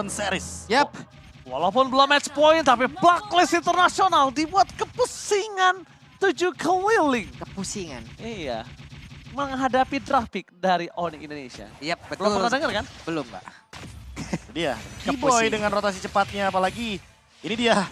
series. Yap. Walaupun belum match point, tapi Blacklist Internasional dibuat kepusingan 7 keliling. Kepusingan. Iya. Menghadapi draft pick dari Onyx Indonesia. Yap, betul. Belum pernah dengar kan? Belum, Mbak. Dia, Kepusing. Keyboy dengan rotasi cepatnya, apalagi ini dia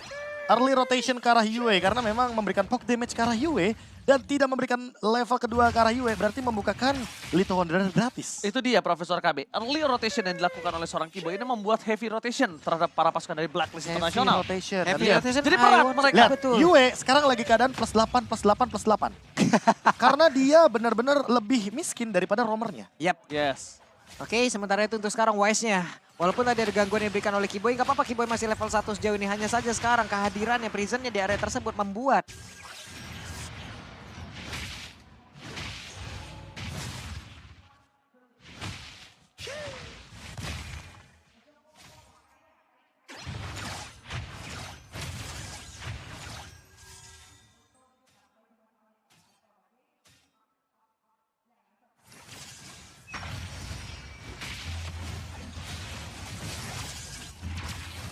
early rotation ke arah Yue karena memang memberikan poke damage ke arah Yue dan tidak memberikan level kedua ke arah Yue, berarti membukakan Little Wanderer gratis. Itu dia Profesor KB. Early rotation yang dilakukan oleh seorang Keyboy ini membuat heavy rotation terhadap para pasukan dari Blacklist Internasional. Rotation. Dan Heavy lihat, rotation. Jadi berat mereka. lihat, Betul. Yue sekarang lagi keadaan plus 8, plus 8, plus 8. Karena dia benar-benar lebih miskin daripada roamernya. Yap. Yes. Oke, sementara itu untuk sekarang Wise-nya. Walaupun tadi ada gangguan yang diberikan oleh Keyboy, nggak apa-apa Keyboy masih level 1 sejauh ini. Hanya saja sekarang kehadirannya, Prisonnya di area tersebut membuat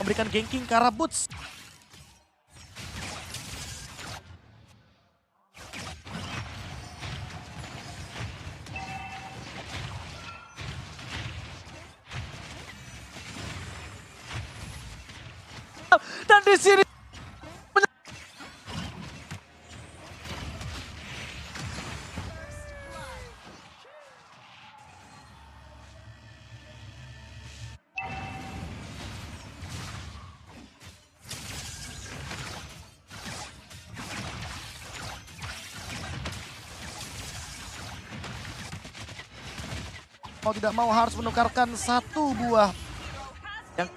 Memberikan ganking ke arah Boots. Dan di sini Mau tidak mau harus menukarkan satu buah yang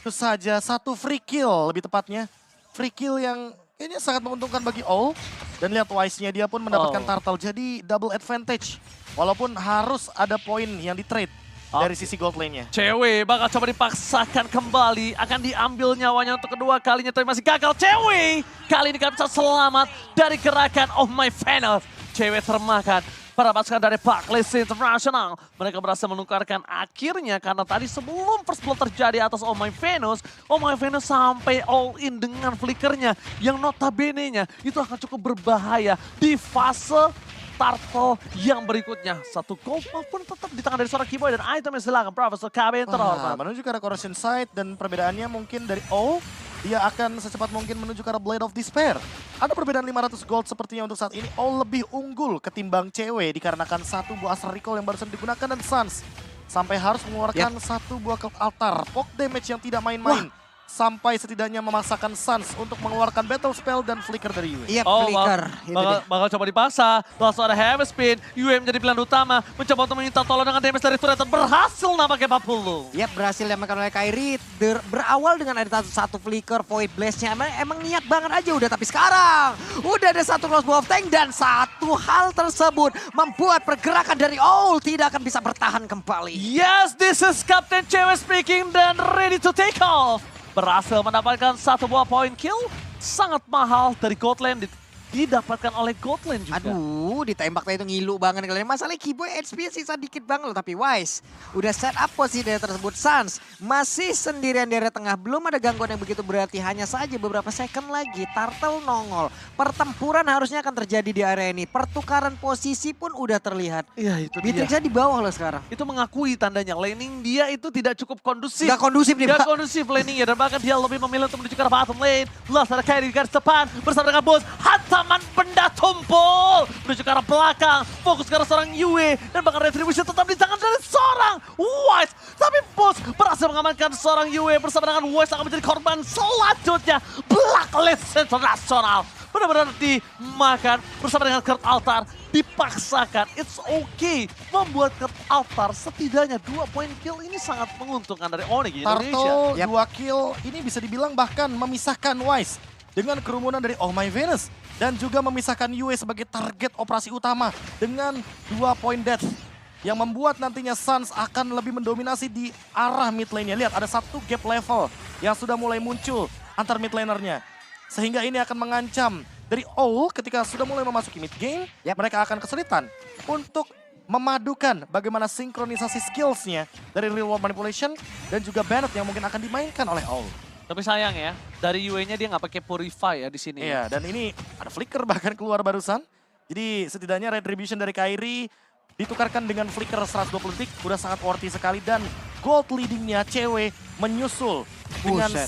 itu saja, satu free kill lebih tepatnya. Free kill yang kayaknya sangat menguntungkan bagi All. Dan lihat Wise-nya dia pun mendapatkan turtle, jadi double advantage. Walaupun harus ada poin yang di-trade dari sisi gold lane-nya. Cewek bakal coba dipaksakan kembali. Akan diambil nyawanya untuk kedua kalinya, tapi masih gagal. Cewek kali ini gak bisa selamat dari gerakan Oh My Venus. Cewek termakan. Para pasukan dari Blacklist Internasional, mereka berhasil menukarkan akhirnya karena tadi sebelum first blood terjadi atas Oh My Venus sampai all in dengan flickernya yang notabene-nya itu akan cukup berbahaya di fase turtle yang berikutnya. Satu gold maupun tetap di tangan dari seorang Keyboy dan itemnya silakan Profesor KB yang terhormat. Menuju ke arah Corrosion Sight dan perbedaannya mungkin dari All, dia akan secepat mungkin menuju ke arah Blade of Despair. Ada perbedaan 500 gold sepertinya untuk saat ini. All lebih unggul ketimbang cewek dikarenakan satu buah Astral Recall yang barusan digunakan dan Suns sampai harus mengeluarkan satu buah Cult Altar. Poke damage yang tidak main-main. Sampai setidaknya memaksakan Suns untuk mengeluarkan Battle Spell dan Flicker dari Yue. Iya, Oh, flicker. bakal coba dipaksa. Langsung ada heavy spin. Yue menjadi pilihan utama. Mencoba untuk meminta tolong dengan damage dari turret. Berhasil nampaknya 40. Yap, berhasil diamankan oleh Kairi. Berawal dengan ada satu flicker, Void Blast-nya. Emang niat banget aja udah. Tapi sekarang udah ada satu crossbow of tank. Dan satu hal tersebut membuat pergerakan dari Owl tidak akan bisa bertahan kembali. Yes, this is Captain Cewek speaking dan ready to take off. Berhasil mendapatkan satu buah point kill. Sangat mahal dari gold lane didapatkan oleh gold lane juga. Aduh, ditembak tadi itu ngilu banget kalian. Masalahnya Keyboy HP sisa dikit banget loh. Tapi Wise udah set up posisi dari tersebut. Suns masih sendirian di area tengah. Belum ada gangguan yang begitu berarti. Hanya saja beberapa second lagi Turtle nongol. Pertempuran harusnya akan terjadi di area ini. Pertukaran posisi pun udah terlihat. Iya, itu dia. Beatrixnya di bawah loh sekarang. Itu mengakui tandanya laning dia itu tidak cukup kondusif. Gak kondusif nih, Gak Pak. kondusif laningnya dan bahkan dia lebih memilih untuk menuju ke arah bottom lane. Last ada Kairi di garis depan bersama dengan Boots. Hantaman benda tumpul menuju ke arah belakang. Fokus ke arah seorang Yue dan bahkan retribusi tetap di tangan dari seorang Wise. Tapi Boots berhasil mengamankan seorang Yue bersama dengan Wise akan menjadi korban selanjutnya. Blacklist Internasional benar-benar dimakan bersama dengan Cult Altar. Dipaksakan, it's okay. Membuat Cult Altar setidaknya 2 point kill ini sangat menguntungkan dari Onyx Indonesia. Turtle 2 kill ini bisa dibilang bahkan memisahkan Wise dengan kerumunan dari Oh My Venus. Dan juga memisahkan Yue sebagai target operasi utama dengan 2 point death. Yang membuat nantinya Suns akan lebih mendominasi di arah mid lane-nya. Lihat ada satu gap level yang sudah mulai muncul antar mid laner-nya. Sehingga ini akan mengancam dari Owl ketika sudah mulai memasuki mid game. Mereka akan kesulitan untuk memadukan bagaimana sinkronisasi skillsnya dari Real World Manipulation dan juga Bennett yang mungkin akan dimainkan oleh All. Tapi sayang ya, dari UE-nya dia nggak pakai Purify ya di sini. Iya, dan ini ada flicker bahkan keluar barusan. Jadi setidaknya Retribution dari Kairi ditukarkan dengan flicker 120 detik, udah sangat worthy sekali. Dan gold leadingnya cewek menyusul dengan 1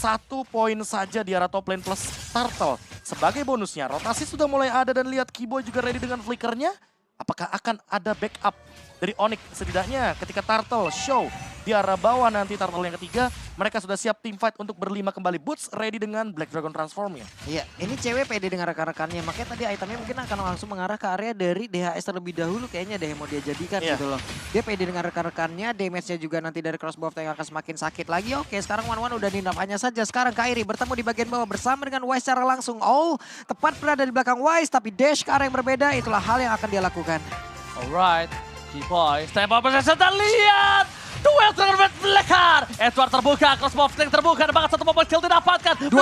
poin saja di arah top lane plus Turtle. Sebagai bonusnya, rotasi sudah mulai ada dan lihat Kiboy juga ready dengan flickernya. Apakah akan ada backup dari Onyx? Setidaknya ketika Turtle show di arah bawah nanti Turtle yang ketiga, mereka sudah siap team fight untuk berlima kembali. Boots ready dengan Black Dragon Transformnya. Iya, ini cewek pede dengan rekan-rekannya. Makanya tadi itemnya mungkin akan langsung mengarah ke area dari DHS terlebih dahulu kayaknya deh yang mau dia jadikan gitu loh. Dia pede dengan rekan-rekannya, damage-nya juga nanti dari crossbow tank akan semakin sakit lagi. Oke, sekarang One udah nindap hanya saja. Sekarang Kairi bertemu di bagian bawah bersama dengan Wise secara langsung. Oh, tepat berada di belakang Wise, tapi dash ke arah yang berbeda. Itulah hal yang akan dia lakukan. Alright, Kiboy, step up possession dan lihat! Duel dengan Red Blacker. Edward terbuka, crossbow flank terbuka, ada banget 1 mobil kill didapatkan. Dua.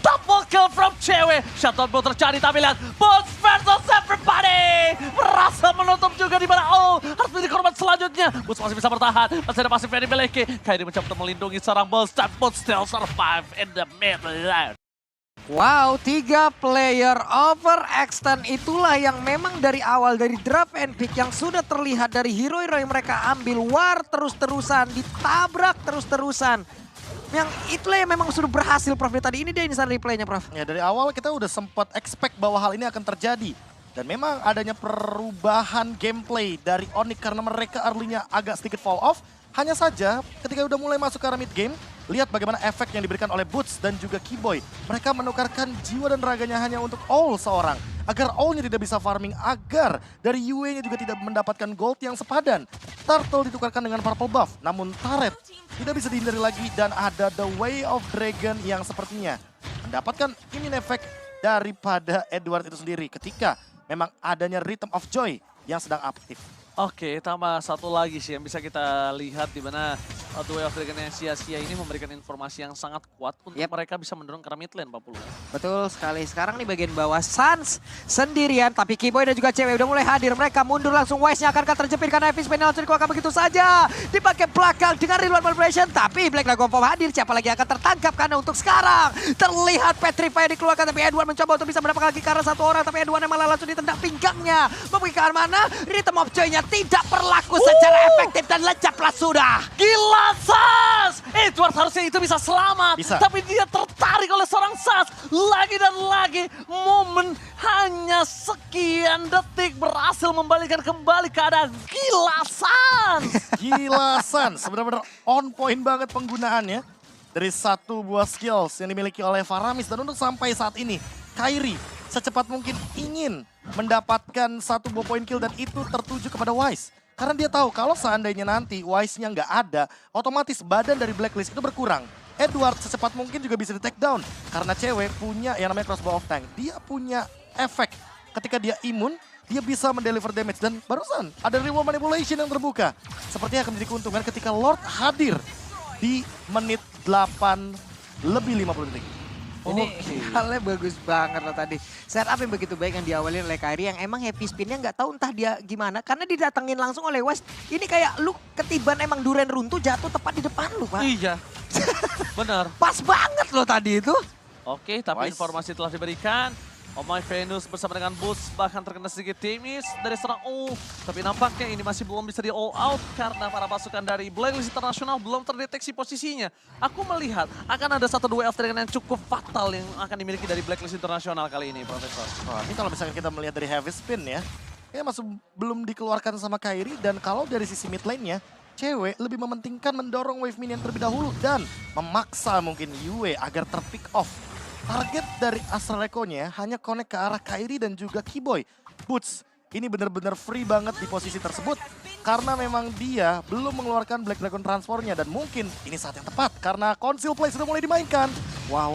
Double kill from cewek. Shutdown Bolt terjadi, tapi lihat. Bolt versus everybody. Berhasil menutup juga di mana harus menjadi korban selanjutnya. Bolt masih bisa bertahan, masih ada pasif dari Beleke. Kairi mencoba untuk melindungi seorang Bolt, dan Bolt still survive in the middle lane. Wow, 3 player overextend itulah yang memang dari awal dari draft and pick yang sudah terlihat dari hero-hero yang mereka ambil. War terus-terusan, ditabrak terus-terusan. Yang itulah yang memang sudah berhasil Prof. Tadi ini dia instant replaynya Prof. Ya dari awal kita udah sempat expect bahwa hal ini akan terjadi. Dan memang adanya perubahan gameplay dari Onyx karena mereka early-nya agak sedikit fall off. Hanya saja ketika udah mulai masuk ke arah mid game, lihat bagaimana efek yang diberikan oleh Boots dan juga Kiboy. Mereka menukarkan jiwa dan raganya hanya untuk All seorang. Agar All-nya tidak bisa farming, agar dari UE-nya juga tidak mendapatkan gold yang sepadan. Turtle ditukarkan dengan purple buff, namun Turret tidak bisa dihindari lagi. Dan ada The Way of Dragon yang sepertinya mendapatkan immune effect daripada Edward itu sendiri. Ketika memang adanya Rhythm of Joy yang sedang aktif. Oke, tambah satu lagi sih yang bisa kita lihat di mana Duel of Dragon yang sia-sia ini memberikan informasi yang sangat kuat untuk mereka bisa mendorong ke mid lane 40. Betul sekali. Sekarang di bagian bawah Suns sendirian, tapi Kiboy dan juga cewek udah mulai hadir. Mereka mundur langsung, Wise-nya akan terjepit karena Epic Spin langsung dikeluarkan begitu saja. Dipakai belakang dengan Real World Manipulation, tapi Black Dragon Form hadir. Siapa lagi akan tertangkap karena untuk sekarang terlihat Petrify dikeluarkan, tapi Edward mencoba untuk bisa mendapatkan lagi karena 1 orang, tapi Edward malah langsung ditendang pinggangnya. Mempergi ke arah mana? Rhythm of Joy-nya tidak berlaku secara efektif dan lencaplah sudah. Gila Sas! Edward harusnya itu bisa selamat. Bisa. Tapi dia tertarik oleh seorang Sas. Lagi dan lagi momen hanya sekian detik berhasil membalikan kembali keadaan. Gila Sans! Gila Sans, benar-benar on point banget penggunaannya. Dari 1 buah skills yang dimiliki oleh Faramis. Dan untuk sampai saat ini, Kairi secepat mungkin ingin mendapatkan 1 buah point kill dan itu tertuju kepada Wise. Karena dia tahu kalau seandainya nanti Wise-nya nggak ada, otomatis badan dari Blacklist itu berkurang. Edward secepat mungkin juga bisa di take down. Karena cewek punya yang namanya crossbow of tank. Dia punya efek ketika dia imun, dia bisa mendeliver damage. Dan barusan ada reward manipulation yang terbuka. Sepertinya akan menjadi keuntungan ketika Lord hadir di menit 8 lebih 50 detik. Ini halnya bagus banget loh tadi. Setup yang begitu baik yang diawali oleh Kairi yang emang happy spinnya nggak tahu entah dia gimana. Karena didatengin langsung oleh West. Ini kayak lu ketiban emang duren runtuh jatuh tepat di depan lu Pak. Iya, benar. Pas banget loh tadi itu. Oke, tapi Wise. informasi telah diberikan. Oh My Venus bersama dengan Boots bahkan terkena sedikit timis dari serang tapi nampaknya ini masih belum bisa di all out karena para pasukan dari Blacklist International belum terdeteksi posisinya. Aku melihat akan ada 1 duel Dragon yang cukup fatal yang akan dimiliki dari Blacklist International kali ini, Profesor. Wah, ini kalau misalnya kita melihat dari heavy spin ya, kayaknya masih belum dikeluarkan sama Kairi. Dan kalau dari sisi mid lane-nya, cewek lebih mementingkan mendorong wave minion terlebih dahulu dan memaksa mungkin Yue agar terpick off. Target dari Astral Echo-nya hanya connect ke arah Kairi dan juga Kiboy. Boots ini benar-benar free banget di posisi tersebut karena memang dia belum mengeluarkan Black Dragon Transformnya dan mungkin ini saat yang tepat karena Conceal Play sudah mulai dimainkan. Wah,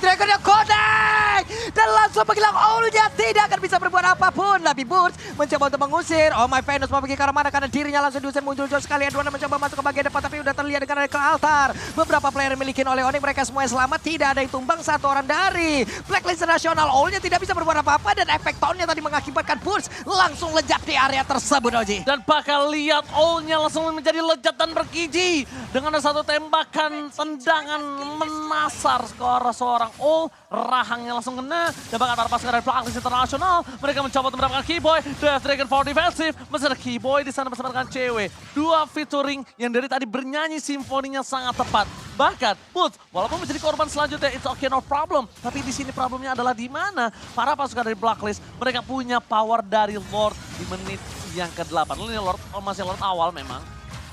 Dragon yang connect! dan langsung menghilang Owlnya tidak akan bisa berbuat apapun. Tapi Boots mencoba untuk mengusir. Oh my Venus mau pergi ke arah mana karena dirinya langsung diusir muncul jauh sekali. Edward mencoba masuk ke bagian depan tapi udah terlihat dengan ada ke altar. Beberapa player yang dimiliki oleh Onyx mereka semuanya selamat, tidak ada yang tumbang, satu orang dari Blacklist Nasional. Owlnya tidak bisa berbuat apa-apa dan efek tone-nya tadi mengakibatkan Boots langsung lejak di area tersebut, Oji. Dan bakal lihat All-nya langsung menjadi lejat dan bergiji. Dengan ada satu tembakan tendangan menasar ke arah seorang All. Rahangnya langsung kena. Dan bakal para pasukan dari Blacklist Internasional. Mereka mencoba untuk mendapatkan Keyboy. Death Dragon for defensive. Masih ada Keyboy di sana bersama dengan cewek. Dua featuring yang dari tadi bernyanyi simfoninya sangat tepat. Bahkan Boots walaupun menjadi korban selanjutnya it's okay no problem. Tapi di sini problemnya adalah di mana para pasukan dari Blacklist mereka punya power dari Lord di menit yang ke-8. Ini Lord masih Lord awal memang.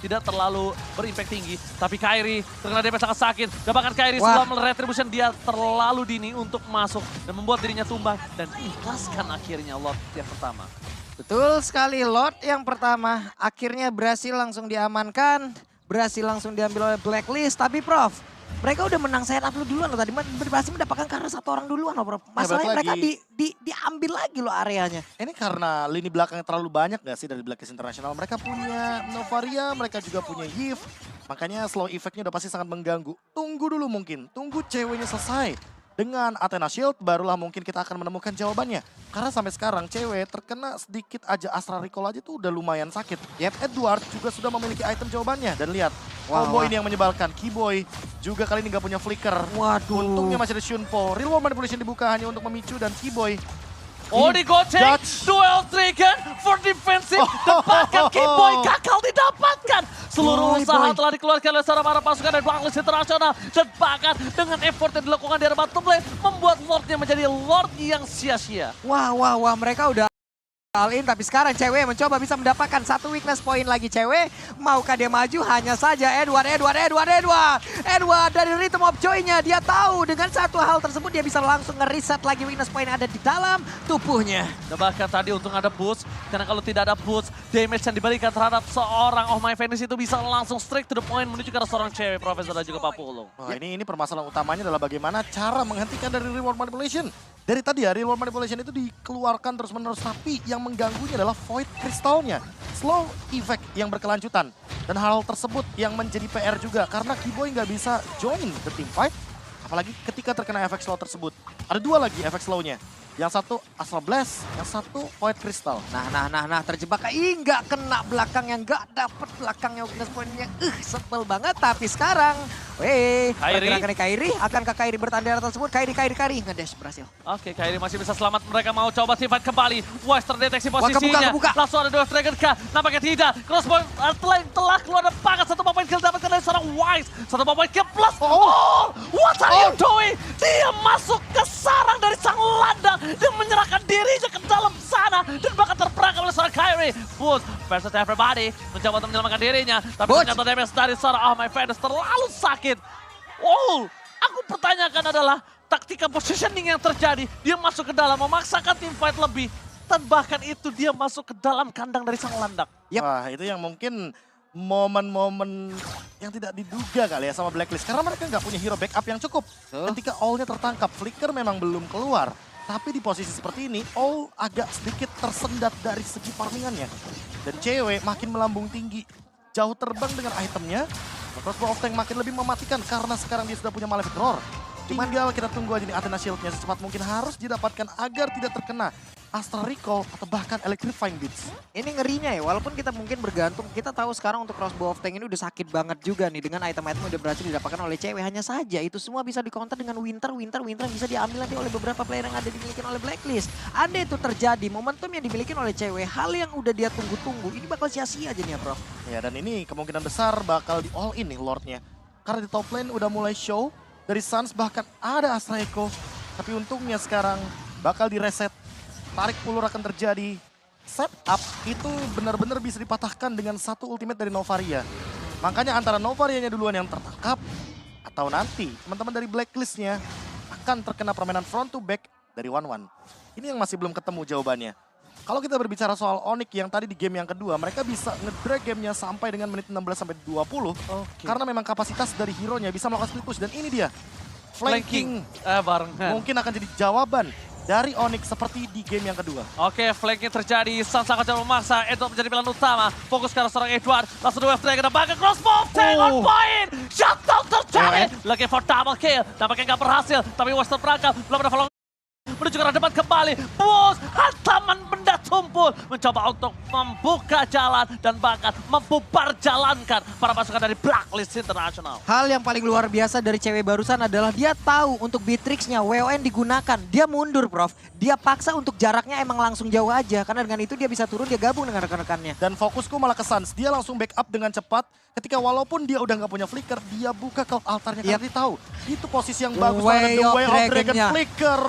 Tidak terlalu berimpact tinggi. Tapi Kairi terkena DP sangat sakit. Dan bahkan Kairi sebelum retribution dia terlalu dini untuk masuk. Dan membuat dirinya tumbang. Dan ikhlaskan akhirnya Lord yang pertama. Betul sekali, Lord yang pertama akhirnya berhasil langsung diamankan. Berhasil langsung diambil oleh Blacklist. Tapi Prof, mereka udah menang set up duluan loh tadi. Berhasil mendapatkan karena satu orang duluan loh, Prof. Masalahnya mereka diambil lagi loh areanya. Ini karena lini belakangnya terlalu banyak gak sih dari Blacklist International? Mereka punya Novaria, mereka juga punya Yves. Makanya slow effect-nya udah pasti sangat mengganggu. Tunggu dulu mungkin, tunggu ceweknya selesai. Dengan Athena Shield barulah mungkin kita akan menemukan jawabannya. Karena sampai sekarang cewek terkena sedikit aja Astra Recall aja tuh udah lumayan sakit. Edward juga sudah memiliki item jawabannya. Dan lihat, combo ini yang menyebalkan. Keyboy juga kali ini gak punya flicker. Waduh. Untungnya masih ada Shunpo. Real World Manipulation dibuka hanya untuk memicu dan Keyboy. Oh digoceng, duel trigger for defensive, dan bahkan Keyboy gagal didapatkan. Seluruh usaha telah dikeluarkan oleh seorang para pasukan dari Blacklist Internasional. Dan bahkan dengan effort yang dilakukan di bottom lane, membuat Lordnya menjadi Lord yang sia-sia. Wah, mereka udah all in, tapi sekarang cewek mencoba bisa mendapatkan satu weakness point lagi cewek. Maukah dia maju? Hanya saja Edward dari Rhythm of Joy-nya. Dia tahu dengan satu hal tersebut dia bisa langsung nge-reset lagi weakness point yang ada di dalam tubuhnya. Dan bahkan tadi untung ada boost, karena kalau tidak ada boost, damage yang diberikan terhadap seorang Oh My Venus itu bisa langsung straight to the point menuju ke arah seorang cewek, Profesor dan juga Pak Pulung. Wah, ini permasalahan utamanya adalah bagaimana cara menghentikan dari Real World Manipulation. Dari tadi ya, Real World Manipulation itu dikeluarkan terus-menerus, tapi yang mengganggunya adalah Void Crystal-nya. Slow effect yang berkelanjutan. Dan hal tersebut yang menjadi PR juga, karena Keyboy nggak bisa join the team fight. Apalagi ketika terkena efek slow tersebut. Ada dua lagi efek slow-nya. Yang satu Astral Blast, yang satu Void Crystal. Nah, terjebak. Nggak kena belakangnya, nggak dapet belakangnya weakness point-nya. Sebel banget, tapi sekarang pergerakan Kairi, akankah Kairi bertanda tersebut? Kairi, ngedash berhasil. Oke, Kairi masih bisa selamat, mereka mau coba team fight kembali. Wise terdeteksi posisinya, kebuka. langsung ada Death Dragon kah? Nampaknya tidak, Crossbow telah keluar dan banget satu point kill dapatkan dari seorang Wise. Satu point kill plus, what are you doing? Dia masuk ke sarang dari sang landang. Dia menyerahkan dirinya ke dalam sana dan bahkan terperangkap oleh seorang Kairi. Boots versus everybody mencoba untuk menyelamatkan dirinya, tapi ternyata damage dari seorang Oh My Venus terlalu sakit. Oh, aku pertanyakan adalah taktika positioning yang terjadi. Dia masuk ke dalam memaksakan team fight lebih, dan bahkan itu dia masuk ke dalam kandang dari sang landak. Wah, itu yang mungkin momen-momen yang tidak diduga kali ya sama Blacklist. Karena mereka nggak punya hero backup yang cukup. Ketika All-nya tertangkap, Flicker memang belum keluar. Tapi di posisi seperti ini, All agak sedikit tersendat dari segi farmingannya. Dan cewek makin melambung tinggi. Jauh terbang dengan itemnya. Crossbow of Tank makin lebih mematikan karena sekarang dia sudah punya Malefic Roar. Tinggal kita tunggu aja nih Athena Shield-nya secepat mungkin harus didapatkan agar tidak terkena Astra Recall atau bahkan Electrifying Beats. Ini ngerinya ya, walaupun kita mungkin bergantung, kita tahu sekarang untuk Crossbow of Tank ini udah sakit banget juga nih dengan item-item udah berhasil didapatkan oleh cewek. Hanya saja itu semua bisa di-counter dengan Winter yang bisa diambil nanti oleh beberapa player yang ada dimiliki oleh Blacklist. Andai itu terjadi, momentum yang dimiliki oleh cewek, hal yang udah dia tunggu-tunggu, ini bakal sia-sia aja nih ya, Prof. Ya, dan ini kemungkinan besar bakal di all in nih Lordnya. Karena di top lane udah mulai show, dari Suns bahkan ada Astra Echo. Tapi untungnya sekarang bakal direset. Tarik ulur akan terjadi. Setup itu benar-benar bisa dipatahkan dengan satu ultimate dari Novaria. Makanya antara Novarianya duluan yang tertangkap, atau nanti teman-teman dari Blacklist-nya akan terkena permainan front to back dari 1-1. Ini yang masih belum ketemu jawabannya. Kalau kita berbicara soal Onyx yang tadi di game yang kedua, mereka bisa nge-drag gamenya sampai dengan menit 16-20. Karena memang kapasitas dari hero-nya bisa melakukan split push. Dan ini dia, flanking Barengan. mungkin akan jadi jawaban dari Onyx seperti di game yang kedua. Oke, flanking terjadi. Sans sangat jauh memaksa. Edward menjadi pilihan utama. Fokus ke arah seorang Edward. Langsung wave dragon. Bahkan crossbow. Take on point. Shutdown terjadi. Lagi for double kill. Nampaknya nggak berhasil. Tapi Western berangkat. Belum ada follow. Menuju ke arah depan kembali. Bus. Hantaman benda tumpul. Mencoba untuk membuka jalan. Dan bahkan membubar jalankan para pasukan dari Blacklist International. Hal yang paling luar biasa dari cewek barusan adalah dia tahu untuk Beatrix-nya WON digunakan. Dia mundur, Prof. Dia paksa untuk jaraknya emang langsung jauh aja. Karena dengan itu dia bisa turun, dia gabung dengan rekan-rekannya. Dan fokusku malah ke Sans. Dia langsung backup dengan cepat. Ketika walaupun dia udah nggak punya flicker, dia buka cloud altarnya karena dia tahu. Itu posisi yang bagus banget. The Way of Dragon flicker.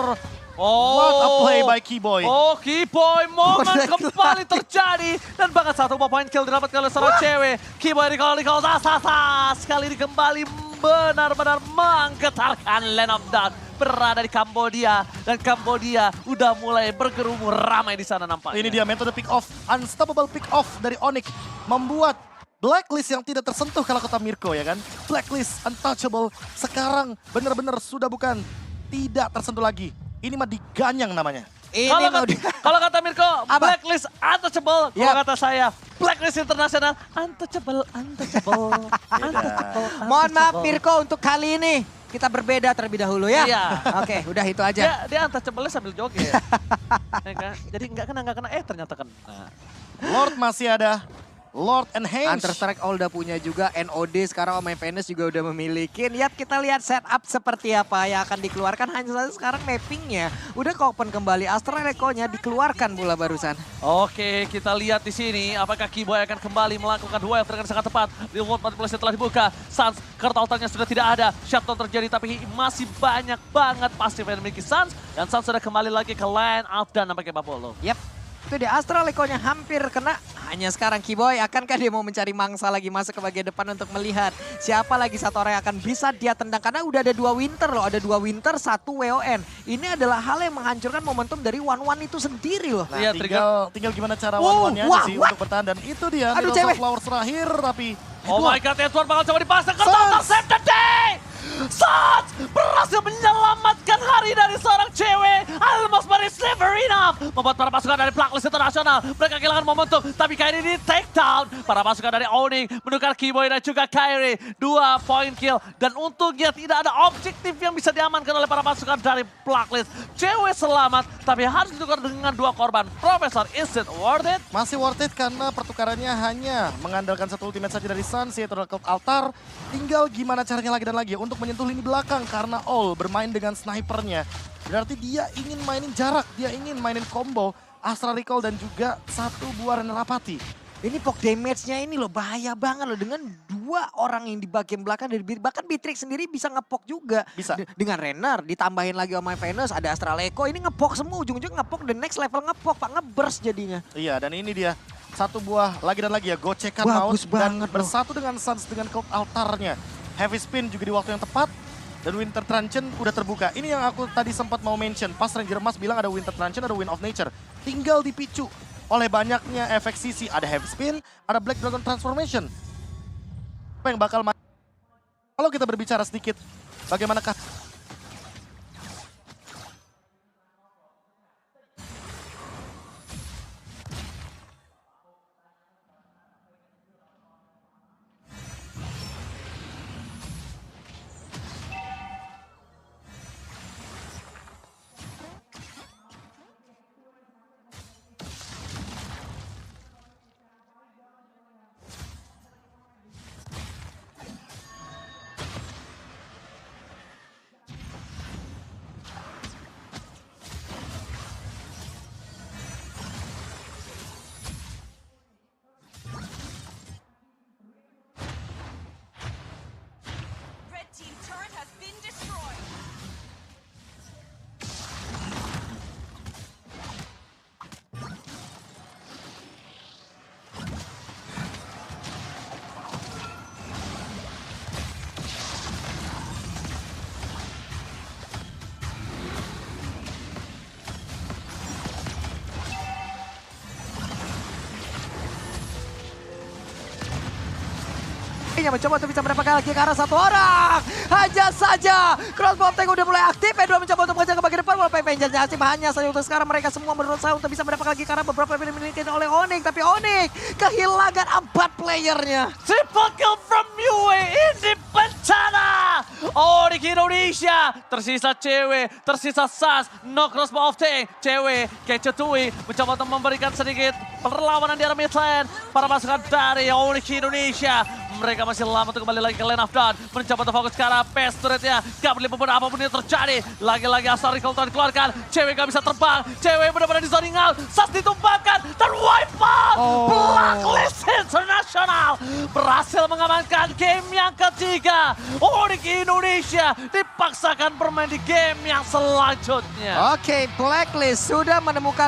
What a play by Keyboy. Oh, Keyboy, momen kembali terjadi. Dan bahkan satu point kill didapatkan oleh seorang cewek. Keyboy recall Sasas. Kali ini kembali benar-benar menggetarkan Land of Dark. Berada di Kambodia. Dan Kambodia udah mulai bergerumur ramai di sana nampaknya. Ini dia metode pick off. Unstoppable pick off dari Onyx. Membuat Blacklist yang tidak tersentuh kalau kata Mirko ya kan. Blacklist, untouchable. Sekarang benar-benar sudah bukan tidak tersentuh lagi. Ini mah diganyang namanya. Kalau kata Mirko, Blacklist untouchable. Kalau kata saya, Blacklist International untouchable. Mohon maaf Mirko untuk kali ini. Kita berbeda terlebih dahulu ya. Iya. Oke, udah itu aja. Dia untouchable sambil joget. Ya kan? Jadi nggak kena, ternyata kena. Lord masih ada. Lord and Henge. Counter-Strike All udah punya juga, NOD sekarang Oh My Venus juga udah memiliki. Kita lihat setup seperti apa yang akan dikeluarkan. Hanya saja sekarang mappingnya udah open kembali. Astral Echo-nya dikeluarkan pula barusan. Oke, kita lihat di sini apakah Keyboy akan kembali melakukan duel dengan sangat tepat. Reward manipulasi telah dibuka. Sans, kartu altarnya sudah tidak ada. Shutdown terjadi tapi masih banyak banget pasif yang dimiliki Sans. Dan Sans sudah kembali lagi ke line out dan nampaknya Babolo. Yap. Itu dia Astral Echo-nya hampir kena. Hanya sekarang Keyboy akankah dia mau mencari mangsa lagi masuk ke bagian depan untuk melihat siapa lagi satu orang yang akan bisa dia tendang. Karena udah ada 2 Winter loh, ada 2 Winter, 1 WON. Ini adalah hal yang menghancurkan momentum dari One itu sendiri loh. Nah, Iya, tinggal gimana cara one-one-nya aja sih untuk bertahan. Dan itu dia Aduh, Needles cewek. of Flowers terakhir tapi... Oh my god, Edward bakal coba dipasang ke total save the day! Sans berhasil menyelamatkan hari dari seorang cewek. Almost but it's never enough. Membuat para pasukan dari Blacklist International mereka kehilangan momentum. Tapi kali ini take down. Para pasukan dari Onyx menukar Keyboy dan juga Kairi. 2 point kill. Dan untungnya tidak ada objektif yang bisa diamankan oleh para pasukan dari Blacklist. Cewek selamat tapi harus ditukar dengan 2 korban. Professor, is it worth it? Masih worth it karena pertukarannya hanya mengandalkan satu ultimate saja dari Sans, yaitu Cloud Altar. Tinggal gimana caranya lagi dan lagi untuk menyentuh lini belakang karena All bermain dengan snipernya. Berarti dia ingin mainin jarak, dia ingin mainin combo Astral Recall dan juga 1 buah Renarapati. Ini poke damage-nya ini loh bahaya banget loh. Dengan 2 orang yang di bagian belakang dari bahkan Beatrix sendiri bisa ngepok juga. Bisa. Dengan Renner ditambahin lagi Oh My Venus, ada Astral Echo. Ini ngepok semua, ujung-ujung ngepok the next level ngepok Pak, ngeburst jadinya. Iya, dan ini dia 1 buah lagi dan lagi ya, gocekan Bagus maut dan banget loh. bersatu dengan Sans dengan Cloud Altarnya. Heavy spin juga di waktu yang tepat. Dan Winter Truncheon udah terbuka. Ini yang aku tadi sempat mau mention. Pas Ranger Mas bilang ada Winter Truncheon, ada Wind of Nature. Tinggal dipicu oleh banyaknya efek sisi. Ada Heavy Spin, ada Black Dragon Transformation. Apa yang bakal... Kalau kita berbicara sedikit, bagaimanakah Ini mencoba untuk bisa mendapatkan lagi ke arah satu orang. Hanya saja crossbow tank udah mulai aktif. Edward mencoba untuk mengejar ke bagian depan. Walaupun Vengeance aktif hanya saja untuk sekarang mereka semua berusaha untuk bisa mendapatkan lagi karena beberapa yang dimiliki oleh Onyx. Tapi Onyx kehilangan 4 playernya. Triple kill from UA ini bencana. Onyx Indonesia. Tersisa cewek, tersisa Sas. No crossbow of tank. Cewek, Kecetui mencoba untuk memberikan sedikit perlawanan di arah mid lane. Para pasukan dari Onyx Indonesia. Mereka masih lama untuk kembali lagi ke lane of dawn. Mencoba untuk fokus ke arah pass turretnya. Gak boleh apapun yang terjadi. Lagi-lagi Asar Recall Tower dikeluarkan. Cewek gak bisa terbang. Cewek benar-benar di zoning out. Sas ditumpahkan dan wipe out. Blacklist International berhasil mengamankan game yang ketiga. Onyx Indonesia dipaksakan bermain di game yang selanjutnya. Oke, Blacklist sudah menemukan